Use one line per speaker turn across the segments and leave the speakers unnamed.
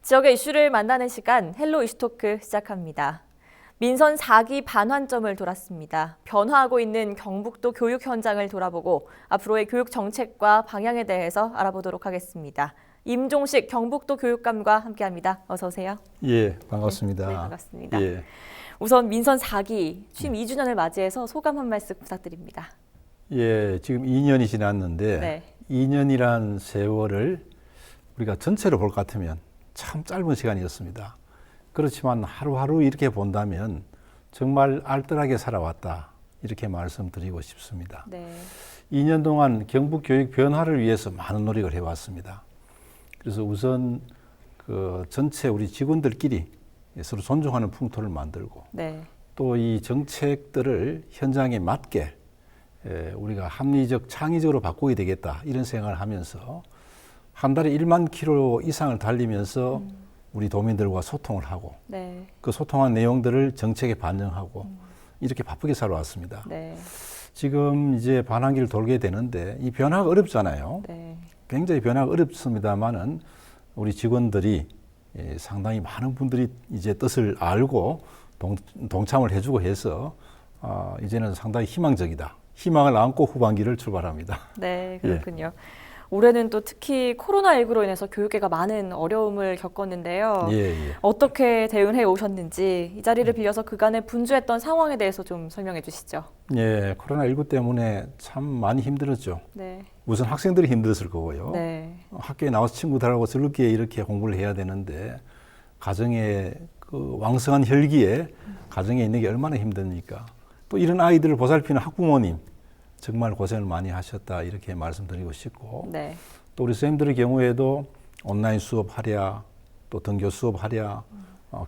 지역의 이슈를 만나는 시간 헬로 이슈토크 시작합니다. 민선 4기 반환점을 돌았습니다. 변화하고 있는 경북도 교육 현장을 돌아보고 앞으로의 교육 정책과 방향에 대해서 알아보도록 하겠습니다. 임종식 경북도 교육감과 함께합니다. 어서 오세요.
예, 반갑습니다.
네, 반갑습니다.
예.
우선 민선 4기 취임 2주년을 맞이해서 소감 한 말씀 부탁드립니다.
예, 지금 2년이 지났는데
네.
2년이란 세월을 우리가 전체로 볼 것 같으면 참 짧은 시간이었습니다. 그렇지만 하루하루 이렇게 본다면 정말 알뜰하게 살아왔다, 이렇게 말씀드리고 싶습니다.
네.
2년 동안 경북 교육 변화를 위해서 많은 노력을 해왔습니다. 그래서 우선 그 전체 우리 직원들끼리 서로 존중하는 풍토를 만들고,
네.
또 이 정책들을 현장에 맞게 우리가 합리적, 창의적으로 바꾸게 되겠다, 이런 생각을 하면서 한 달에 1만 킬로 이상을 달리면서 우리 도민들과 소통을 하고,
네.
그 소통한 내용들을 정책에 반영하고 이렇게 바쁘게 살아왔습니다.
네.
지금 이제 반환기를 돌게 되는데 이 변화가 어렵잖아요.
네.
굉장히 변화가 어렵습니다만은 우리 직원들이 상당히 많은 분들이 이제 뜻을 알고 동참을 해주고 해서 이제는 상당히 희망적이다. 희망을 안고 후반기를 출발합니다.
네, 그렇군요. 올해는 또 특히 코로나19로 인해서 교육계가 많은 어려움을 겪었는데요.
예.
어떻게 대응해 오셨는지 이 자리를 빌려서 그간에 분주했던 상황에 대해서 좀 설명해 주시죠.
예, 코로나19 때문에 참 많이 힘들었죠.
네.
우선 학생들이 힘들었을 거고요.
네.
학교에 나와서 친구들하고 즐겁게 이렇게 공부를 해야 되는데 가정의 그 왕성한 혈기에 가정에 있는 게 얼마나 힘듭니까? 또 이런 아이들을 보살피는 학부모님 정말 고생을 많이 하셨다, 이렇게 말씀드리고 싶고,
네.
또 우리 선생님들의 경우에도 온라인 수업하랴, 또 등교 수업하랴,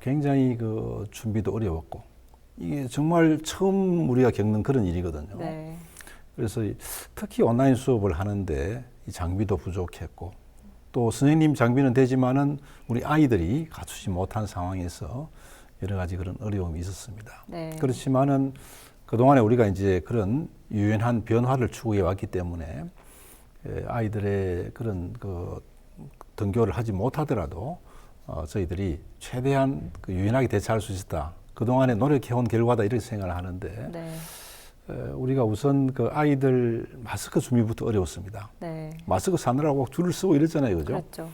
굉장히 그 준비도 어려웠고, 이게 정말 처음 우리가 겪는 그런 일이거든요.
네.
그래서 특히 온라인 수업을 하는데 이 장비도 부족했고, 또 선생님 장비는 되지만은 우리 아이들이 갖추지 못한 상황에서 여러 가지 그런 어려움이 있었습니다.
네.
그렇지만은 그동안에 우리가 이제 그런 유연한 변화를 추구해 왔기 때문에 아이들의 그런 그 등교를 하지 못하더라도 저희들이 최대한 그 유연하게 대처할 수 있었다. 그동안에 노력해온 결과다, 이렇게 생각을 하는데,
네.
우리가 우선 그 아이들 마스크 준비부터 어려웠습니다.
네.
마스크 사느라고 줄을 쓰고 이랬잖아요, 그죠?
그렇죠.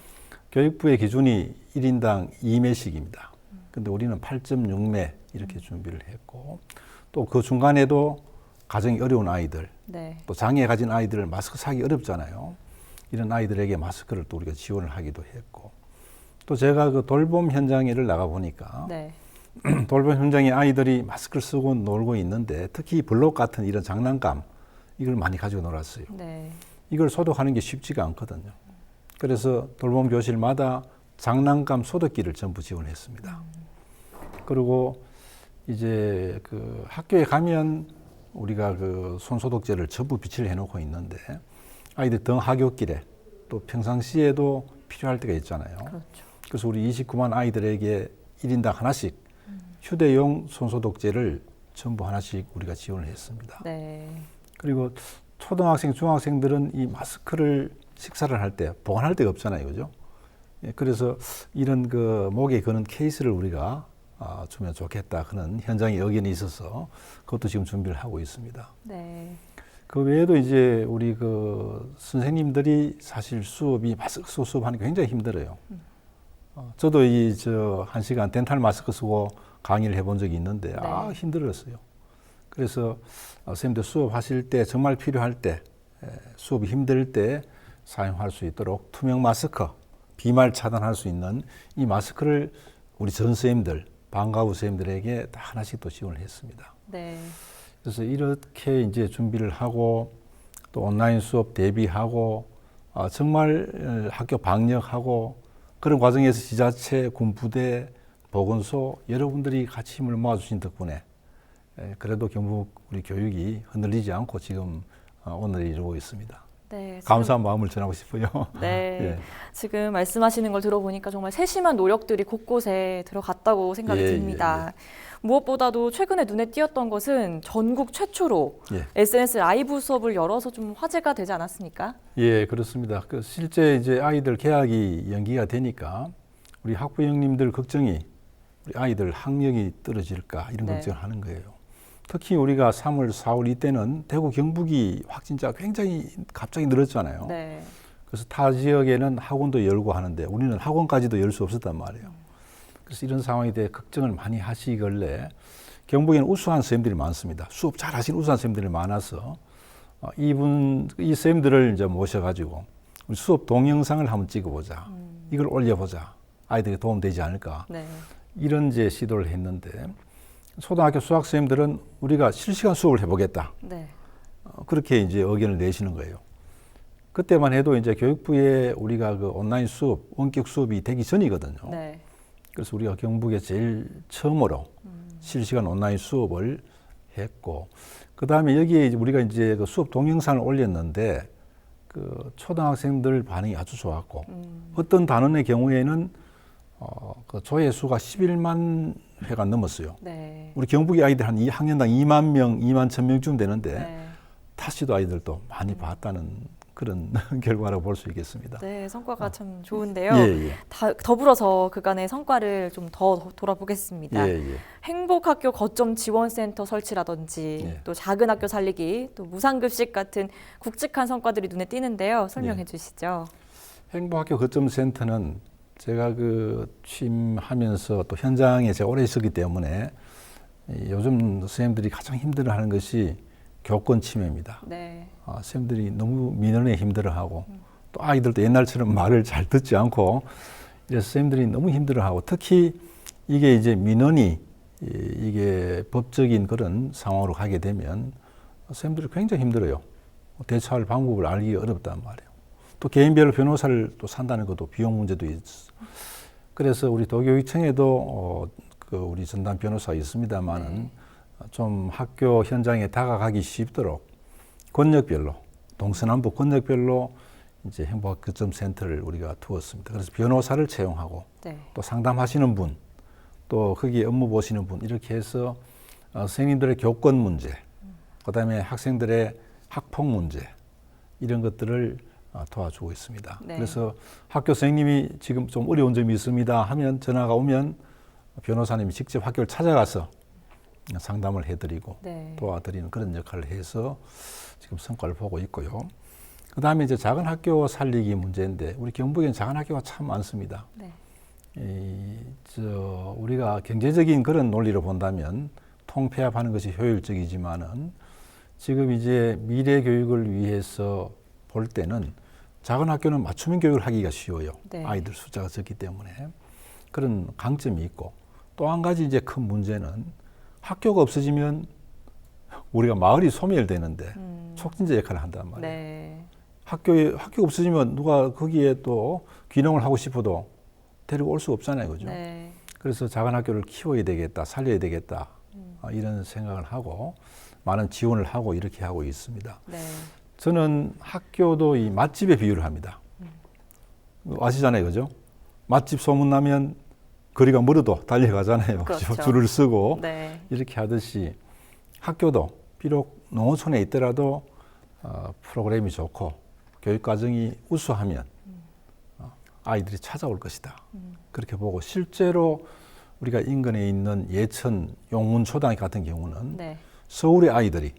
교육부의 기준이 1인당 2매씩입니다. 근데 우리는 8.6매 이렇게 준비를 했고, 또 그 중간에도 가정이 어려운 아이들,
네.
또 장애 가진 아이들을 마스크 사기 어렵잖아요. 이런 아이들에게 마스크를 또 우리가 지원을 하기도 했고, 또 제가 그 돌봄 현장에를 나가 보니까
네.
돌봄 현장에 아이들이 마스크를 쓰고 놀고 있는데, 특히 블록 같은 이런 장난감, 이걸 많이 가지고 놀았어요.
네.
이걸 소독하는 게 쉽지가 않거든요. 그래서 돌봄 교실마다 장난감 소독기를 전부 지원했습니다. 그리고 이제 그 학교에 가면 우리가 그 손소독제를 전부 비치를 해놓고 있는데, 아이들 등 하굣길에 또 평상시에도 필요할 때가 있잖아요.
그렇죠.
그래서 우리 29만 아이들에게 1인당 하나씩 휴대용 손소독제를 전부 하나씩 우리가 지원을 했습니다.
네.
그리고 초등학생, 중학생들은 이 마스크를 식사를 할 때 보관할 데가 없잖아요, 그죠? 예, 그래서 이런 그 목에 거는 케이스를 우리가 주면 좋겠다, 그런 현장의 의견이 있어서 그것도 지금 준비를 하고 있습니다.
네.
그 외에도 이제 우리 그 선생님들이 사실 수업이 마스크 쓰고 수업하는 게 굉장히 힘들어요. 저도 이 저 1시간 덴탈 마스크 쓰고 강의를 해본 적이 있는데 힘들었어요. 그래서 선생님들 수업하실 때 정말 필요할 때, 수업이 힘들 때 사용할 수 있도록 투명 마스크, 비말 차단할 수 있는 이 마스크를 우리 전 선생님들, 방과후 선생님들에게 다 하나씩 또 지원을 했습니다.
네.
그래서 이렇게 이제 준비를 하고, 또 온라인 수업 대비하고, 정말 학교 방역하고, 그런 과정에서 지자체, 군부대, 보건소 여러분들이 같이 힘을 모아주신 덕분에 그래도 경북 우리 교육이 흔들리지 않고 지금 오늘 이루고 있습니다.
네,
감사한 마음을 전하고 싶어요.
네,
예.
지금 말씀하시는 걸 들어보니까 정말 세심한 노력들이 곳곳에 들어갔다고 생각이 듭니다. 무엇보다도 최근에 눈에 띄었던 것은 전국 최초로 SNS 라이브 수업을 열어서 좀 화제가 되지 않았습니까?
예, 그렇습니다. 실제 이제 아이들 개학이 연기가 되니까 우리 학부 형님들 걱정이 우리 아이들 학력이 떨어질까 이런
네.
걱정을 하는 거예요. 특히 우리가 3월, 4월 이때는 대구 경북이 확진자가 굉장히 갑자기 늘었잖아요.
네.
그래서 타 지역에는 학원도 열고 하는데 우리는 학원까지도 열 수 없었단 말이에요. 그래서 이런 상황에 대해 걱정을 많이 하시길래 경북에는 우수한 선생님들이 많습니다. 수업 잘 하시는 우수한 선생님들이 많아서 이 선생님들을 이제 모셔가지고 우리 수업 동영상을 한번 찍어보자. 이걸 올려보자. 아이들에게 도움되지 않을까.
네.
이런 이제 시도를 했는데 초등학교 수학 선생님들은 우리가 실시간 수업을 해보겠다.
네.
그렇게 이제 의견을 내시는 거예요. 그때만 해도 이제 교육부에 우리가 그 온라인 수업, 원격 수업이 되기 전이거든요.
네.
그래서 우리가 경북에 제일 처음으로 실시간 온라인 수업을 했고, 그 다음에 여기에 우리가 이제 그 수업 동영상을 올렸는데, 그 초등학생들 반응이 아주 좋았고, 어떤 단원의 경우에는 그 조회수가 11만 회가 넘었어요.
네.
우리 경북의 아이들 한 학년당 2만 명, 2만 1,000명쯤 되는데,
네.
타시도 아이들도 많이 봤다는 그런 결과라고 볼 수 있겠습니다.
네, 성과가 참 좋은데요.
예, 예.
더불어서 그간의 성과를 좀 더 돌아보겠습니다.
예, 예.
행복학교 거점 지원센터 설치라든지
예.
또 작은 학교 살리기, 또 무상급식 같은 굵직한 성과들이 눈에 띄는데요. 설명해
예.
주시죠.
행복학교 거점센터는 제가 그 취임하면서 또 현장에 제가 오래 있었기 때문에 요즘 선생님들이 가장 힘들어하는 것이 교권 침해입니다.
네.
선생님들이 너무 민원에 힘들어하고 또 아이들도 옛날처럼 말을 잘 듣지 않고 이래서 선생님들이 너무 힘들어하고 특히 이게 이제 민원이 이게 법적인 그런 상황으로 가게 되면 선생님들이 굉장히 힘들어요. 대처할 방법을 알기 어렵단 말이에요. 또 개인별로 변호사를 또 산다는 것도 비용 문제도 있어. 그래서 우리 도교육청에도 그 우리 전담 변호사가 있습니다만은
네.
좀 학교 현장에 다가가기 쉽도록 권역별로 동서남북 권역별로 이제 행복 거점 센터를 우리가 두었습니다. 그래서 변호사를 채용하고
네.
또 상담하시는 분, 또 거기 업무 보시는 분 이렇게 해서 선생님들의 교권 문제, 그다음에 학생들의 학폭 문제 이런 것들을 도와주고 있습니다.
네.
그래서 학교 선생님이 지금 좀 어려운 점이 있습니다 하면 전화가 오면 변호사님이 직접 학교를 찾아가서 상담을 해드리고
네.
도와드리는 그런 역할을 해서 지금 성과를 보고 있고요. 그 다음에 이제 작은 학교 살리기 문제인데 우리 경북에는 작은 학교가 참 많습니다.
네.
우리가 경제적인 그런 논리로 본다면 통폐합하는 것이 효율적이지만은 지금 이제 미래 교육을 위해서 볼 때는 작은 학교는 맞춤형 교육을 하기가 쉬워요.
네.
아이들 숫자가 적기 때문에 그런 강점이 있고 또 한 가지 이제 큰 문제는 학교가 없어지면 우리가 마을이 소멸되는데 촉진제 역할을 한단 말이에요.
네.
학교가 없어지면 누가 거기에 또 귀농을 하고 싶어도 데리고 올 수 없잖아요, 그죠?
네.
그래서 작은 학교를 키워야 되겠다, 살려야 되겠다 이런 생각을 하고 많은 지원을 하고 이렇게 하고 있습니다.
네.
저는 학교도 이 맛집에 비유를 합니다. 아시잖아요, 그죠? 맛집 소문나면 거리가 멀어도 달려가잖아요.
그렇죠.
줄을 서고
네.
이렇게 하듯이 학교도 비록 농어촌에 있더라도 프로그램이 좋고 교육 과정이 우수하면 아이들이 찾아올 것이다. 그렇게 보고 실제로 우리가 인근에 있는 예천 용문초등학교 같은 경우는
네.
서울의 아이들이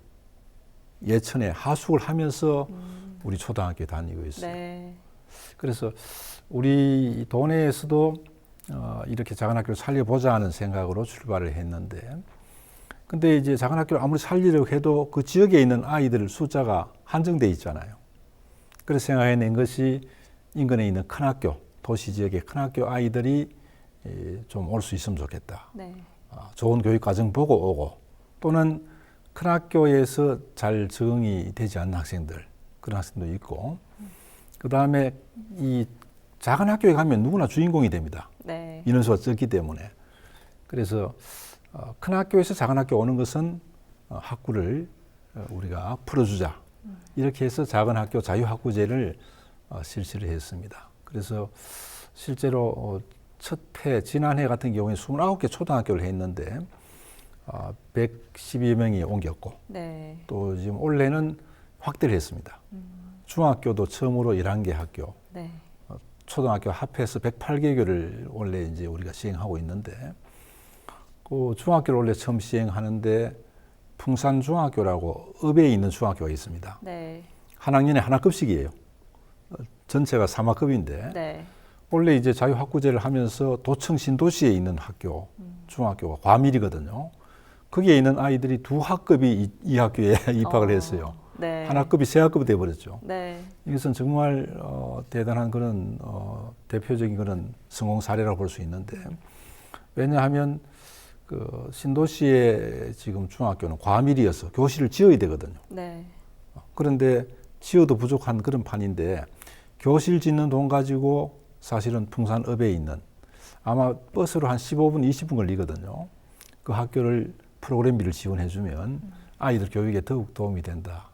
예천에 하숙을 하면서 우리 초등학교에 다니고 있어요.
네.
그래서 우리 동네에서도 이렇게 작은 학교를 살려보자 하는 생각으로 출발을 했는데 근데 이제 작은 학교를 아무리 살리려고 해도 그 지역에 있는 아이들 숫자가 한정돼 있잖아요. 그래서 생각해낸 것이 인근에 있는 큰 학교, 도시 지역의 큰 학교 아이들이 좀 올 수 있으면 좋겠다.
네.
좋은 교육 과정 보고 오고 또는 큰 학교에서 잘 적응이 되지 않는 학생들, 그런 학생도 있고 그 다음에 이 작은 학교에 가면 누구나 주인공이 됩니다.
네.
인원수가 적기 때문에. 그래서 큰 학교에서 작은 학교 오는 것은 학구를 우리가 풀어주자. 이렇게 해서 작은 학교 자유학구제를 실시를 했습니다. 그래서 실제로 첫 해, 지난해 같은 경우에 29개 초등학교를 했는데 112여 명이 옮겼고
네.
또 지금 올해는 확대를 했습니다. 중학교도 처음으로 11개 학교,
네.
초등학교 합해서 108개교를 원래 이제 우리가 시행하고 있는데, 그 중학교를 원래 처음 시행하는데 풍산중학교라고 읍에 있는 중학교가 있습니다.
네.
한 학년에 하나급씩이에요. 전체가 3학급인데
네.
원래 이제 자유학구제를 하면서 도청 신도시에 있는 학교, 중학교가 과밀이거든요. 거기에 있는 아이들이 두 학급이 이 학교에 입학을 했어요.
네.
한 학급이 세 학급이 돼버렸죠.
네.
이것은 정말 대단한 그런 대표적인 그런 성공 사례라고 볼 수 있는데, 왜냐하면 그 신도시의 지금 중학교는 과밀이어서 교실을 지어야 되거든요.
네.
그런데 지어도 부족한 그런 판인데 교실 짓는 돈 가지고 사실은 풍산읍에 있는 아마 버스로 한 15분, 20분 걸리거든요. 그 학교를 프로그램비를 지원해주면 아이들 교육에 더욱 도움이 된다.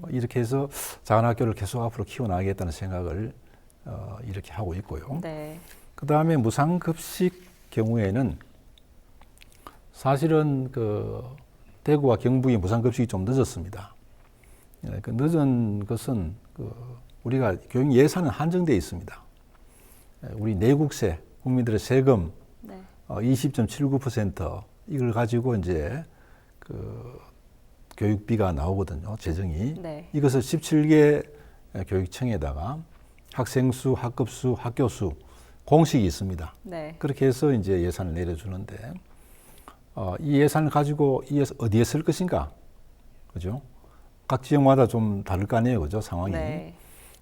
이렇게 해서 작은 학교를 계속 앞으로 키워나가겠다는 생각을 이렇게 하고 있고요.
네.
그 다음에 무상급식 경우에는 사실은 그 대구와 경북이 무상급식이 좀 늦었습니다. 그 늦은 것은 그 우리가 교육 예산은 한정되어 있습니다. 우리 내국세, 국민들의 세금
네.
20.79% 이걸 가지고 이제 그 교육비가 나오거든요. 재정이.
네.
이것을 17개 교육청에다가 학생 수, 학급 수, 학교 수 공식이 있습니다.
네.
그렇게 해서 이제 예산을 내려주는데 이 예산을 가지고 어디에 쓸 것인가, 그죠? 각 지역마다 좀 다를 거 아니에요, 그죠? 상황이.
네.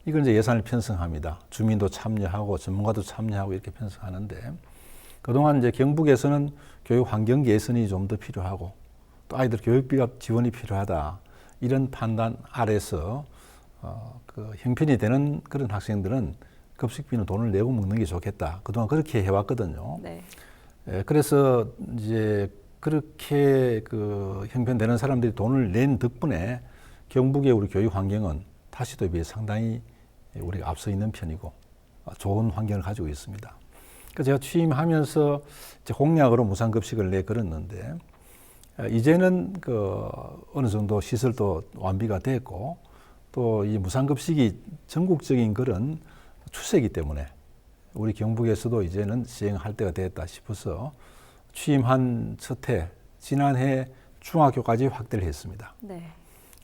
이걸 이제 예산을 편성합니다. 주민도 참여하고 전문가도 참여하고 이렇게 편성하는데, 그동안 이제 경북에서는 교육 환경 개선이 좀 더 필요하고 또 아이들 교육비가 지원이 필요하다, 이런 판단 아래서 그 형편이 되는 그런 학생들은 급식비는 돈을 내고 먹는 게 좋겠다. 그동안 그렇게 해왔거든요.
네.
그래서 이제 그렇게 그 형편되는 사람들이 돈을 낸 덕분에 경북의 우리 교육 환경은 타시도에 비해 상당히 우리가 앞서 있는 편이고 좋은 환경을 가지고 있습니다. 그래서 제가 취임하면서 이제 공약으로 무상급식을 내걸었는데, 이제는 그 어느 정도 시설도 완비가 됐고 또 이 무상급식이 전국적인 그런 추세이기 때문에 우리 경북에서도 이제는 시행할 때가 됐다 싶어서 취임한 첫 해, 지난해 중학교까지 확대를 했습니다.
네.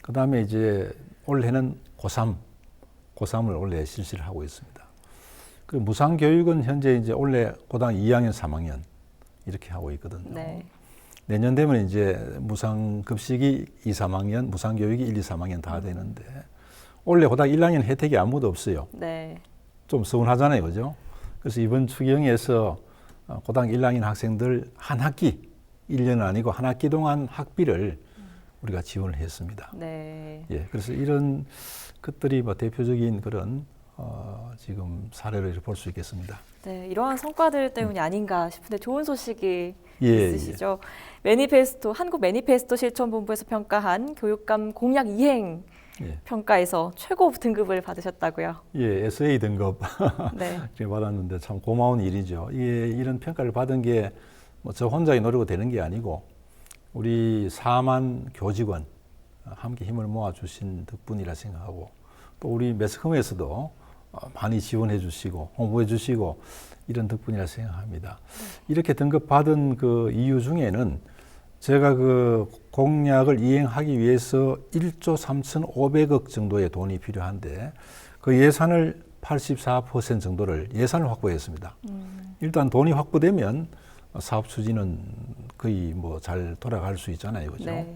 그 다음에 이제 올해는 고3을 원래 실시를 하고 있습니다. 그 무상교육은 현재 이제 원래 고등 2학년, 3학년 이렇게 하고 있거든요.
네.
내년 되면 이제 무상급식이 2, 3학년, 무상교육이 1, 2, 3학년 다 되는데 원래 고등 1학년 혜택이 아무도 없어요.
네.
좀 서운하잖아요, 그죠? 그래서 이번 추경에서 고등 1학년 학생들 한 학기, 1년은 아니고 한 학기 동안 학비를 우리가 지원을 했습니다.
네.
예, 그래서 이런 것들이 뭐 대표적인 그런 지금 사례를 볼 수 있겠습니다.
네, 이러한 성과들 때문이 아닌가 싶은데 좋은 소식이
예,
있으시죠? 매니페스토, 한국 매니페스토 실천본부에서 평가한 교육감 공약 이행
예,
평가에서 최고 등급을 받으셨다고요?
예, SA 등급
네.
이렇게 받았는데 참 고마운 일이죠. 이게 이런 평가를 받은 게 뭐 저 혼자의 노력으로 되는 게 아니고 우리 4만 교직원 함께 힘을 모아 주신 덕분이라 생각하고, 또 우리 매스컴에서도 많이 지원해 주시고 홍보해 주시고 이런 덕분이라 생각합니다. 이렇게 등급받은 그 이유 중에는 제가 그 공약을 이행하기 위해서 1조 3,500억 정도의 돈이 필요한데 그 예산을 84% 정도를 예산을 확보했습니다. 일단 돈이 확보되면 사업 추진은 거의 뭐 잘 돌아갈 수 있잖아요, 그죠?
네.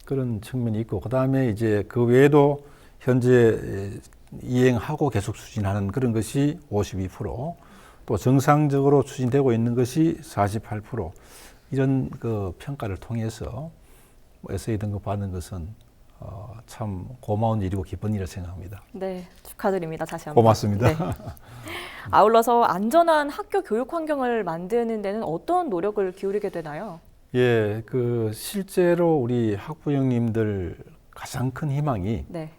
그런 측면이 있고, 그 다음에 이제 그 외에도 현재 이행하고 계속 추진하는 그런 것이 52%, 또 정상적으로 추진되고 있는 것이 48%, 이런 그 평가를 통해서 SA 등급 받는 것은 참 고마운 일이고 기쁜 일이라 생각합니다.
네, 축하드립니다. 다시 한번.
고맙습니다.
네. 아울러서 안전한 학교 교육 환경을 만드는 데는 어떤 노력을 기울이게 되나요?
예, 그 실제로 우리 학부형님들 가장 큰 희망이
네.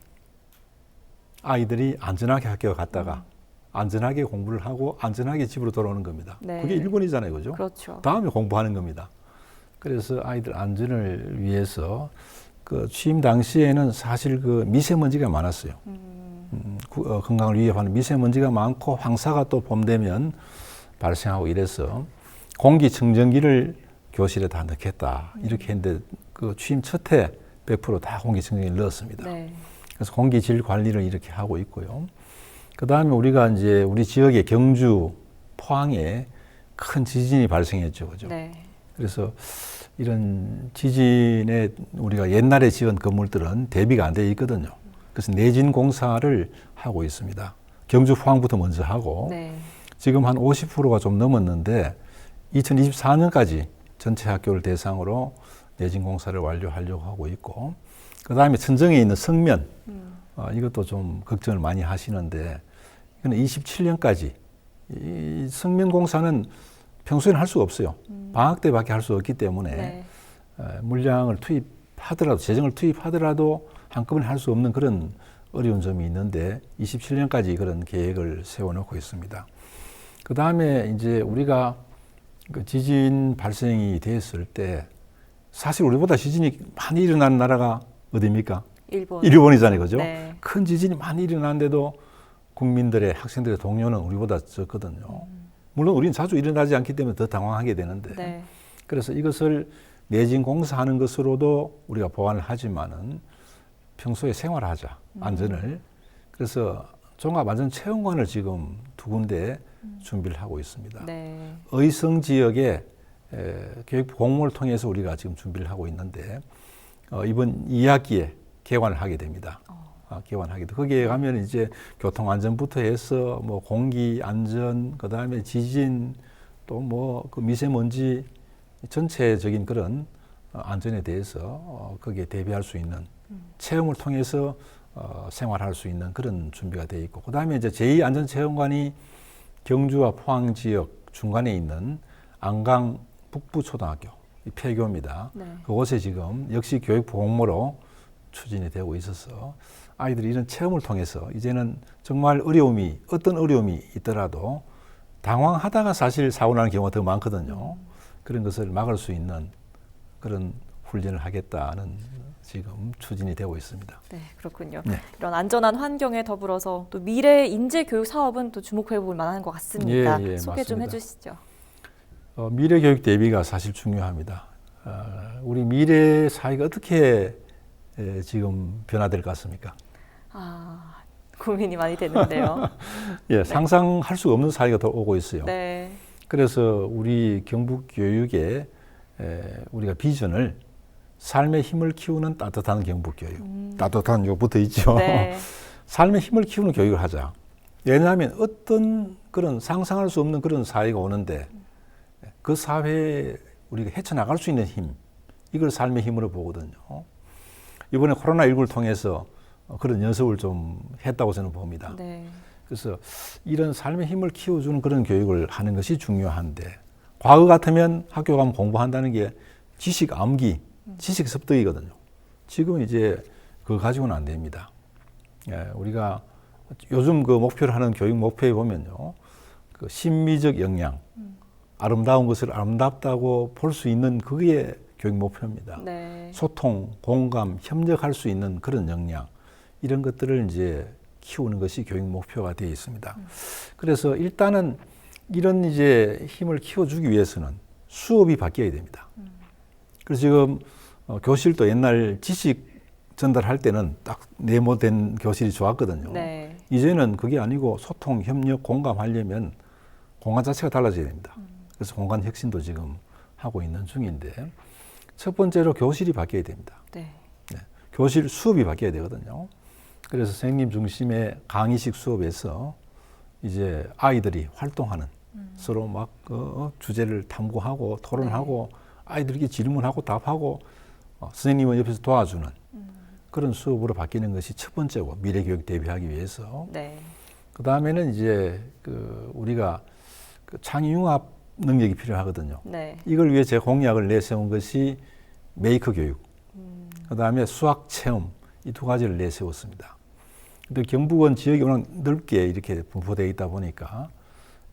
아이들이 안전하게 학교 갔다가 안전하게 공부를 하고 안전하게 집으로 돌아오는 겁니다.
네.
그게 1번이잖아요, 그죠?
그렇죠.
다음에 공부하는 겁니다. 그래서 아이들 안전을 위해서 그 취임 당시에는 사실 그 미세먼지가 많았어요. 건강을 위협하는 미세먼지가 많고 황사가 또 봄 되면 발생하고 이래서 공기청정기를 교실에 다 넣겠다 이렇게 했는데 그 취임 첫 해 100% 다 공기청정기를 넣었습니다.
네.
그래서 공기질 관리를 이렇게 하고 있고요. 그 다음에 우리가 이제 우리 지역의 경주, 포항에 큰 지진이 발생했죠, 그죠?
네.
그래서 이런 지진에 우리가 옛날에 지은 건물들은 대비가 안 돼 있거든요. 그래서 내진 공사를 하고 있습니다. 경주 포항부터 먼저 하고
네.
지금 한 50%가 좀 넘었는데 2024년까지 전체 학교를 대상으로 내진 공사를 완료하려고 하고 있고 그 다음에 천정에 있는 성면 이것도 좀 걱정을 많이 하시는데 이건 27년까지 이 성면 공사는 평소에는 할 수가 없어요. 방학 때밖에 할 수 없기 때문에
네.
물량을 투입하더라도 재정을 투입하더라도 한꺼번에 할 수 없는 그런 어려운 점이 있는데 27년까지 그런 계획을 세워놓고 있습니다. 그 다음에 이제 우리가 그 지진 발생이 됐을 때 사실 우리보다 지진이 많이 일어나는 나라가 어디입니까? 일본이잖아요, 그죠?
네.
큰 지진이 많이 일어나는데도 국민들의 학생들의 동요는 우리보다 적거든요. 물론 우리는 자주 일어나지 않기 때문에 더 당황하게 되는데
네.
그래서 이것을 내진 공사하는 것으로도 우리가 보완을 하지만은 평소에 생활하자 안전을 그래서 종합안전체험관을 지금 2군데 준비를 하고 있습니다.
네.
의성 지역에 교육부 공모를 통해서 우리가 지금 준비를 하고 있는데 이번 2학기에 개관을 하게 됩니다. 개관하게 돼. 거기에 가면 이제 교통안전부터 해서 뭐 공기안전, 그 다음에 지진, 또 뭐 그 미세먼지 전체적인 그런 안전에 대해서 거기에 대비할 수 있는 체험을 통해서 생활할 수 있는 그런 준비가 되어 있고, 그 다음에 이제 제2안전체험관이 경주와 포항 지역 중간에 있는 안강 북부초등학교, 이 폐교입니다.
네.
그곳에 지금 역시 교육부 공모로 추진이 되고 있어서 아이들이 이런 체험을 통해서 이제는 정말 어떤 어려움이 있더라도 당황하다가 사실 사고 나는 경우가 더 많거든요. 그런 것을 막을 수 있는 그런 훈련을 하겠다는 지금 추진이 되고 있습니다.
네, 그렇군요.
네.
이런 안전한 환경에 더불어서 또 미래 인재 교육 사업은 또 주목해 볼 만한 것 같습니다.
예,
소개 좀
맞습니다.
해주시죠.
미래 교육 대비가 사실 중요합니다. 우리 미래 사회가 어떻게 지금 변화될 것 같습니까?
고민이 많이 되는데요.
예, 상상할 수 없는 사회가 더 오고 있어요.
네.
그래서 우리 경북 교육에 우리가 비전을 삶의 힘을 키우는 따뜻한 경북 교육. 따뜻한 요부터 있죠.
네.
삶의 힘을 키우는 교육을 하자. 왜냐하면 어떤 그런 상상할 수 없는 그런 사회가 오는데 그 사회에 우리가 헤쳐나갈 수 있는 힘, 이걸 삶의 힘으로 보거든요. 이번에 코로나19를 통해서 그런 연습을 좀 했다고 저는 봅니다.
네.
그래서 이런 삶의 힘을 키워주는 그런 교육을 하는 것이 중요한데, 과거 같으면 학교 가면 공부한다는 게 지식 암기, 지식 습득이거든요. 지금은 이제 그거 가지고는 안 됩니다. 우리가 요즘 그 목표를 하는 교육 목표에 보면요, 그 심미적 역량, 아름다운 것을 아름답다고 볼 수 있는 그게 교육 목표입니다.
네.
소통, 공감, 협력할 수 있는 그런 역량, 이런 것들을 이제 키우는 것이 교육 목표가 되어 있습니다. 그래서 일단은 이런 이제 힘을 키워주기 위해서는 수업이 바뀌어야 됩니다. 그래서 지금 교실도 옛날 지식 전달할 때는 딱 네모된 교실이 좋았거든요.
네.
이제는 그게 아니고 소통, 협력, 공감하려면 공간 자체가 달라져야 됩니다. 그래서 공간 혁신도 지금 하고 있는 중인데, 첫 번째로 교실이 바뀌어야 됩니다.
네.
교실 수업이 바뀌어야 되거든요. 그래서 선생님 중심의 강의식 수업에서 이제 아이들이 활동하는, 서로 막 주제를 탐구하고 토론하고 아이들에게 질문하고 답하고 선생님은 옆에서 도와주는 그런 수업으로 바뀌는 것이 첫 번째고, 미래 교육 대비하기 위해서.
네.
그 다음에는 이제 우리가 창의 융합 능력이 필요하거든요.
네.
이걸 위해 제가 공약을 내세운 것이 메이커 교육, 그 다음에 수학 체험, 이 두 가지를 내세웠습니다. 근데 경북은 지역이 워낙 넓게 이렇게 분포되어 있다 보니까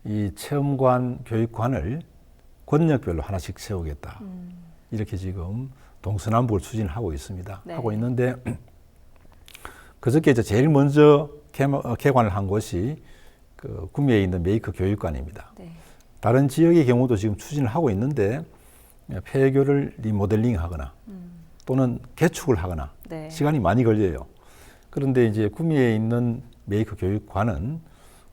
이 체험관, 교육관을 권역별로 하나씩 세우겠다. 이렇게 지금 동서남북을 추진하고 있습니다.
네.
하고 있는데, 그저께 이제 제일 먼저 개관을 한 곳이 그 구미에 있는 메이커 교육관입니다.
네.
다른 지역의 경우도 지금 추진을 하고 있는데 폐교를 리모델링하거나 또는 개축을 하거나
네.
시간이 많이 걸려요. 그런데 이제 구미에 있는 메이커 교육관은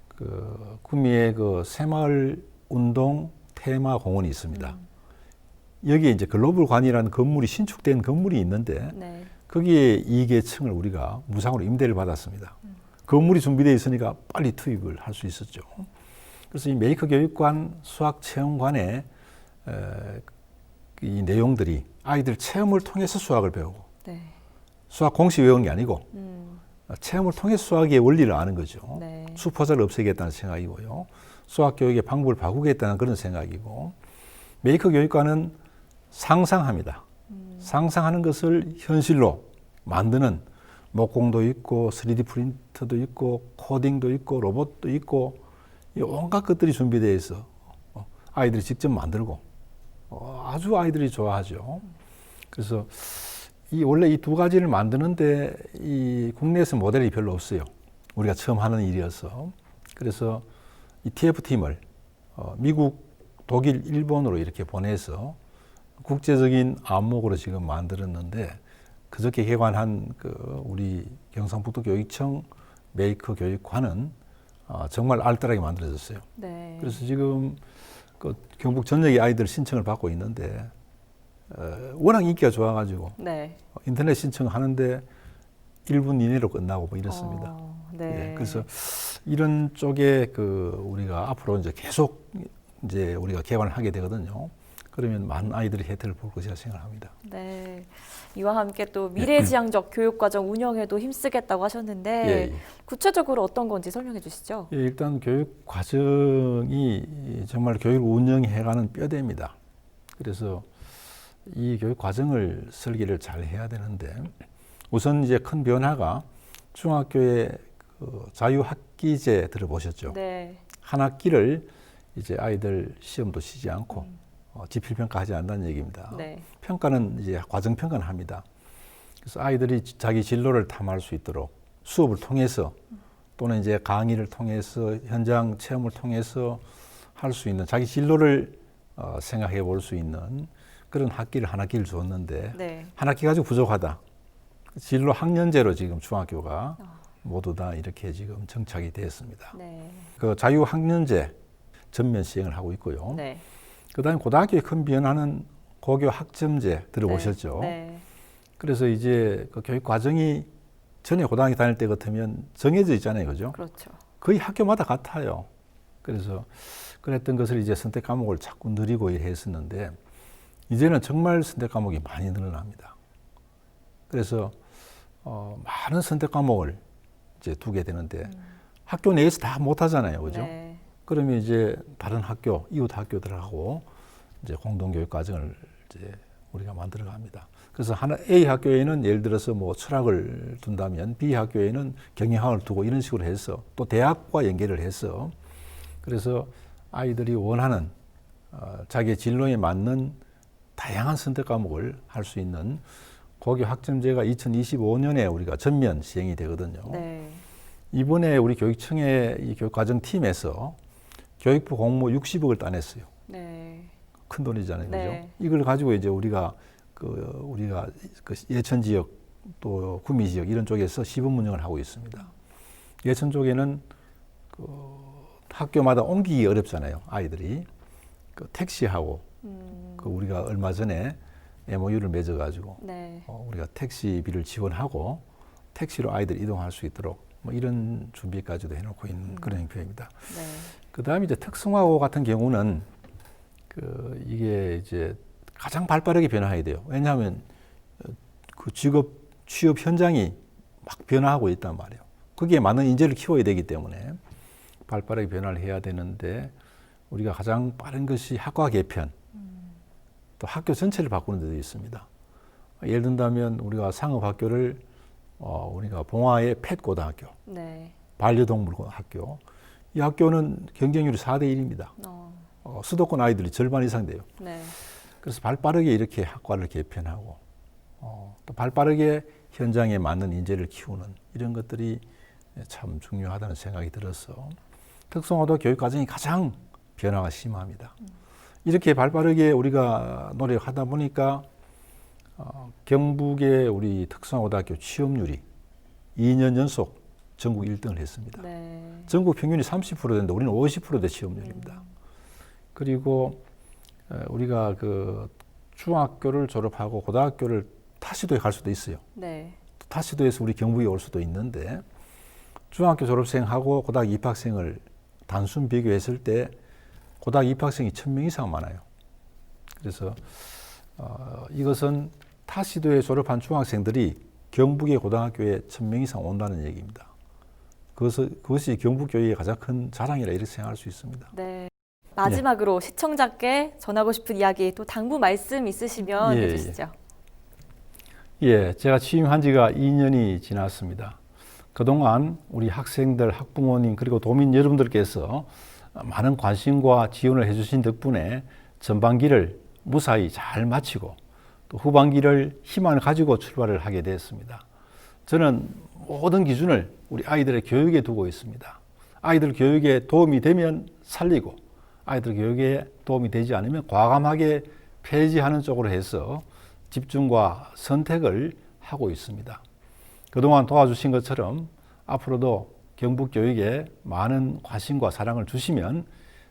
그 구미의 그 새마을 운동 테마 공원이 있습니다. 여기에 이제 글로벌관이라는 건물이 신축된 건물이 있는데
네.
거기에 2개층을 우리가 무상으로 임대를 받았습니다. 건물이 준비되어 있으니까 빨리 투입을 할 수 있었죠. 그래서 이 메이커 교육관 수학체험관의 이 내용들이 아이들 체험을 통해서 수학을 배우고
네.
수학 공식 외우는 게 아니고 체험을 통해서 수학의 원리를 아는 거죠.
네.
수포자를 없애겠다는 생각이고요. 수학 교육의 방법을 바꾸겠다는 그런 생각이고 메이커 교육관은 상상합니다. 상상하는 것을 현실로 만드는 목공도 있고 3D 프린터도 있고 코딩도 있고 로봇도 있고 온갖 것들이 준비되어 있어 아이들이 직접 만들고 아주 아이들이 좋아하죠. 그래서 원래 이 두 가지를 만드는데 이 국내에서 모델이 별로 없어요. 우리가 처음 하는 일이어서. 그래서 이 TF팀을 미국, 독일, 일본으로 이렇게 보내서 국제적인 안목으로 지금 만들었는데 그저께 개관한 그 우리 경상북도 교육청 메이커 교육관은 정말 알뜰하게 만들어졌어요.
네.
그래서 지금 그 경북 전역의 아이들 신청을 받고 있는데 워낙 인기가 좋아가지고
네.
인터넷 신청하는데 1분 이내로 끝나고 뭐 이렇습니다.
네.
예, 그래서 이런 쪽에 그 우리가 앞으로 이제 계속 이제 우리가 개관을 하게 되거든요. 그러면 많은 아이들이 혜택을 볼 것이라 생각합니다.
네. 이와 함께 또 미래지향적 교육과정 운영에도 힘쓰겠다고 하셨는데
예, 예.
구체적으로 어떤 건지 설명해 주시죠.
예, 일단 교육 과정이 정말 교육을 운영해가는 뼈대입니다. 그래서 이 교육 과정을 설계를 잘 해야 되는데 우선 이제 큰 변화가 중학교의 그 자유학기제 들어보셨죠?
네.
한 학기를 이제 아이들 시험도 치지 않고 지필평가하지 않는다는 얘기입니다.
네.
평가는 이제 과정평가는 합니다. 그래서 아이들이 자기 진로를 탐할 수 있도록 수업을 통해서 또는 이제 강의를 통해서 현장 체험을 통해서 할 수 있는 자기 진로를 생각해 볼 수 있는 그런 학기를 한 학기를 줬는데
네.
한 학기 가지고 부족하다. 진로 학년제로 지금 중학교가 모두 다 이렇게 지금 정착이 되었습니다.
네.
그 자유학년제 전면 시행을 하고 있고요.
네.
그다음에 고등학교의 큰 변화는 고교 학점제 들어보셨죠?
네.
그래서 이제 그 교육 과정이 전에 고등학교 다닐 때 같으면 정해져 있잖아요, 그죠?
그렇죠.
거의 학교마다 같아요. 그래서 그랬던 것을 이제 선택 과목을 자꾸 늘리고 했었는데 이제는 정말 선택 과목이 많이 늘어납니다. 그래서 많은 선택 과목을 이제 두게 되는데 학교 내에서 다 못하잖아요, 그죠?
네.
그러면 이제 다른 학교, 이웃 학교들하고 이제 공동교육 과정을 이제 우리가 만들어 갑니다. 그래서 하나 A 학교에는 예를 들어서 뭐 철학을 둔다면 B 학교에는 경영학을 두고 이런 식으로 해서 또 대학과 연계를 해서 그래서 아이들이 원하는 자기의 진로에 맞는 다양한 선택 과목을 할 수 있는 고교 학점제가 2025년에 우리가 전면 시행이 되거든요.
네.
이번에 우리 교육청의 이 교육과정팀에서 교육부 공모 60억을 따냈어요.
네.
큰 돈이잖아요, 그죠?
네.
이걸 가지고 이제 우리가 그 예천 지역 또 구미 지역 이런 쪽에서 시범 운영을 하고 있습니다. 예천 쪽에는 그 학교마다 옮기기 어렵잖아요, 아이들이. 그 택시하고 그 우리가 얼마 전에 MOU를 맺어가지고
네.
우리가 택시비를 지원하고 택시로 아이들 이동할 수 있도록 뭐 이런 준비까지도 해놓고 있는 그런 형편입니다.
네.
그 다음에 이제 특성화고 같은 경우는 이게 이제 가장 발빠르게 변화해야 돼요. 왜냐하면 그 취업 현장이 막 변화하고 있단 말이에요. 거기에 많은 인재를 키워야 되기 때문에 발빠르게 변화를 해야 되는데 우리가 가장 빠른 것이 학과 개편, 또 학교 전체를 바꾸는 데도 있습니다. 예를 든다면 우리가 상업학교를 우리가 봉화의 펫고등학교,
네.
반려동물 학교, 이 학교는 경쟁률이 4대 1입니다. 수도권 아이들이 절반 이상 돼요.
네.
그래서 발빠르게 이렇게 학과를 개편하고 또 발빠르게 현장에 맞는 인재를 키우는 이런 것들이 참 중요하다는 생각이 들어서 특성화도 교육 과정이 가장 변화가 심합니다. 이렇게 발빠르게 우리가 노력하다 보니까 경북의 우리 특성화고등학교 취업률이 2년 연속 전국 1등을 했습니다.
네.
전국 평균이 30%인데 우리는 50%대 취업률입니다. 그리고 우리가 그 중학교를 졸업하고 고등학교를 타시도에 갈 수도 있어요.
네.
타시도에서 우리 경북에 올 수도 있는데 중학교 졸업생하고 고등학교 입학생을 단순 비교했을 때 고등학교 입학생이 1000명 이상 많아요. 그래서 이것은 타시도에 졸업한 중학생들이 경북의 고등학교에 1000명 이상 온다는 얘기입니다. 그것이 경북교육의 가장 큰 자랑이라 이렇게 생각할 수 있습니다.
네. 마지막으로 시청자께 전하고 싶은 이야기 또 당부 말씀 있으시면 해주시죠.
예, 제가 취임한 지가 2년이 지났습니다. 그동안 우리 학생들, 학부모님 그리고 도민 여러분들께서 많은 관심과 지원을 해주신 덕분에 전반기를 무사히 잘 마치고 또 후반기를 희망을 가지고 출발을 하게 됐습니다. 저는 모든 기준을 우리 아이들의 교육에 두고 있습니다. 아이들 교육에 도움이 되면 살리고 아이들 교육에 도움이 되지 않으면 과감하게 폐지하는 쪽으로 해서 집중과 선택을 하고 있습니다. 그동안 도와주신 것처럼 앞으로도 경북 교육에 많은 관심과 사랑을 주시면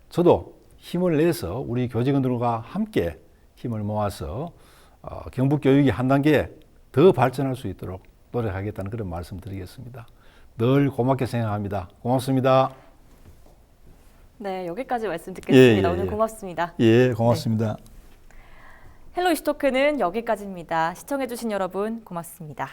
저도 힘을 내서 우리 교직원들과 함께 힘을 모아서 경북 교육이 한 단계 더 발전할 수 있도록 노력하겠다는 그런 말씀 드리겠습니다. 늘 고맙게 생각합니다. 고맙습니다.
네, 여기까지 말씀 듣겠습니다.
예.
오늘 고맙습니다.
예, 고맙습니다.
헬로 이슈토크는 여기까지입니다. 시청해주신 여러분 고맙습니다.